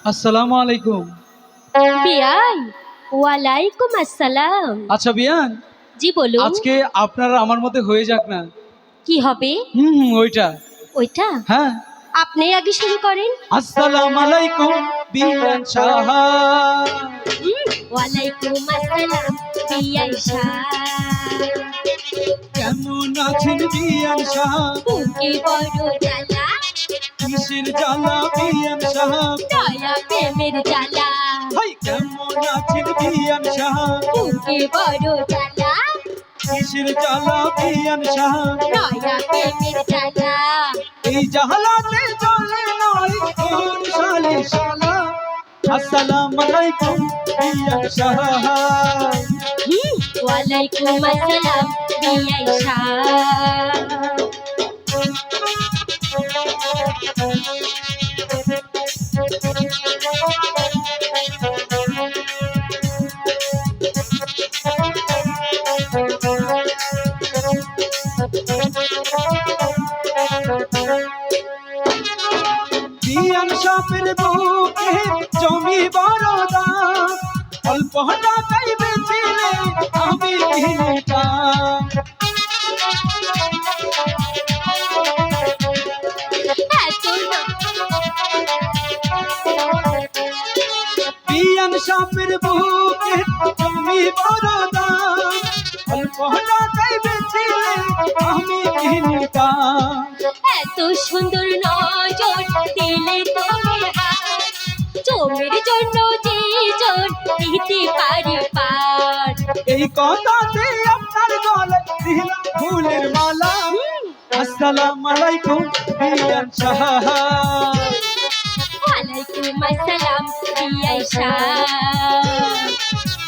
আসসালামু আলাইকুম। বিয়াই, ওয়ালাইকুম আসসালাম। আচ্ছা বিয়ান, জি বলুন। আজকে আপনারা আমার মধ্যে হয়ে যাক না। কি হবে? ওইটা। ওইটা হ্যাঁ। আপনি আগে শুরু করেন। আসসালামু আলাইকুম বিয়ান সাহা। ওয়ালাইকুম আসসালাম বিয়াই শাহ। কেমন আছেন বিয়ান সাহা? বুকে বড় জ্বালা, কিসের জ্বালা বিয়ান সাহা? দয়া প্রেমের জ্বালা। হাই কেমন আছেন বিয়ান সাহা? বুকে বড় জ্বালা, কিসের জ্বালা বিয়ান সাহা? দয়া প্রেমের জ্বালা। এই জাহালাতে চলে নয় কোন শালি শালা। আসসালামু আলাইকুম বিয়ান সাহা। ওয়ালাইকুম আসসালাম বিয়াই শাহ। বিয়ান সাপের বুকে জমি বড় দাম, অল্প টাকায় বেচিলে আমি কিনতাম। বিয়ান সাপের বুকে জমি বড় দাম, অল্প টাকায় বেচিলে আমি কিনতাম। এত সুন্দর নজর দিলে তুমি হাত, জমির জন্য যে জন দিতে পারে পার। এই কথাতে আপনার গলায় দিলাম ফুলের মালা। আসসালামু আলাইকুম বিয়ান সাহা। ওয়ালাইকুম আসসালাম বিয়াই শাহ।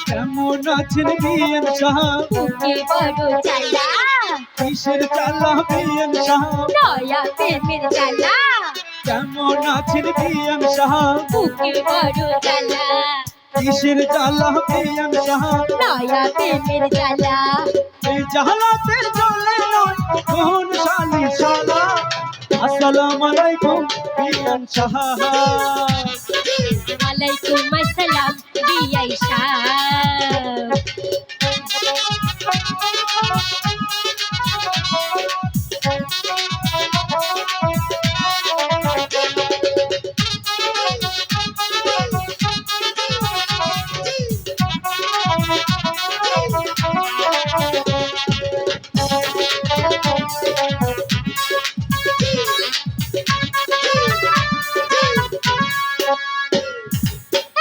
কেমন আছেন বিয়ান সাহা? বুকে বড় জ্বালা, কিসের জ্বালা বিয়ান সাহা? দয়া প্রেমের জ্বালা। কেমন আছেন বিয়ান সাহা? বুকে বড় জ্বালা, কিসের জ্বালা বিয়ান সাহা? দয়া প্রেমের জ্বালা। এই জাহালাতে চলে নয় কোন শালি শালা। আসসালামু আলাইকুম বিয়ান সাহা। ওয়ালাইকুম আসসালাম বিয়াই শাহ।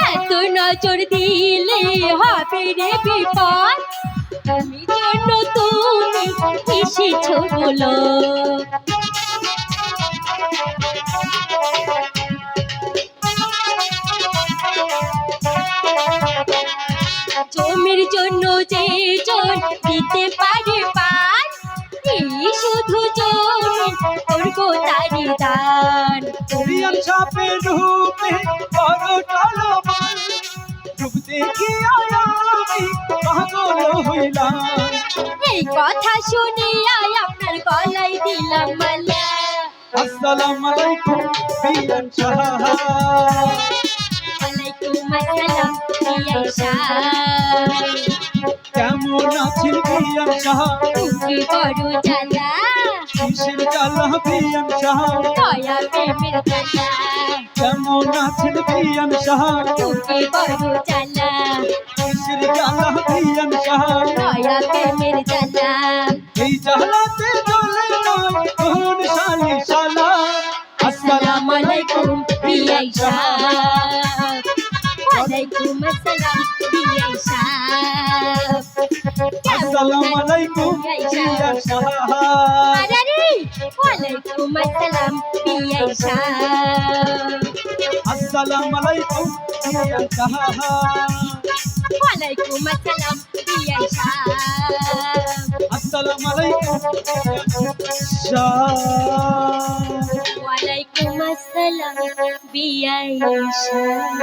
এত নজর দিলে হবে রে বিপদ, তুমি জন্য তুমি এসেছো বলো। জমির জন্য যে জন দিতে পারে পার, এই শুধু জমি করবো তারি দান। বিয়ান সাপের রূপে বড় টলমল, রূপ দেখিয়া আমি পাগল হইলাম। এই কথা শুনিয়া আপনার গলায় দিলাম মালা। আসসালামু আলাইকুম বিয়ান সাহা। ওয়ালাইকুম আসসালাম বিয়াই শাহ। কেমন আছেন বিয়ান সাহা? বুকে বড় জ্বালা, কিসের জ্বালা বিয়ান সাহা? দয়া প্রেমের জ্বালা। কেমন আছেন বিয়ান সাহা? বুকে বড় জ্বালা, কিসের জ্বালা বিয়ান সাহা? দয়া প্রেমের জ্বালা। এই জাহালাতে চলে নয় কোন শালি শালা। আসসালামু আলাইকুম বিয়াই শাহ। ওয়ালাইকুম আসসালাম বিয়াই শাহ। আসসালামু আলাইকুম বিয়ান সাহা। আরে ওয়ালাইকুম আসসালাম বিয়াই শাহ। আসসালামু আলাইকুম বিয়ান সাহা। ওয়ালাইকুম আসসালাম বিয়াই শাহ। আসসালামু আলাইকুম বিয়ান শাহ। ওয়ালাইকুম আসসালাম বিয়াই শাহ।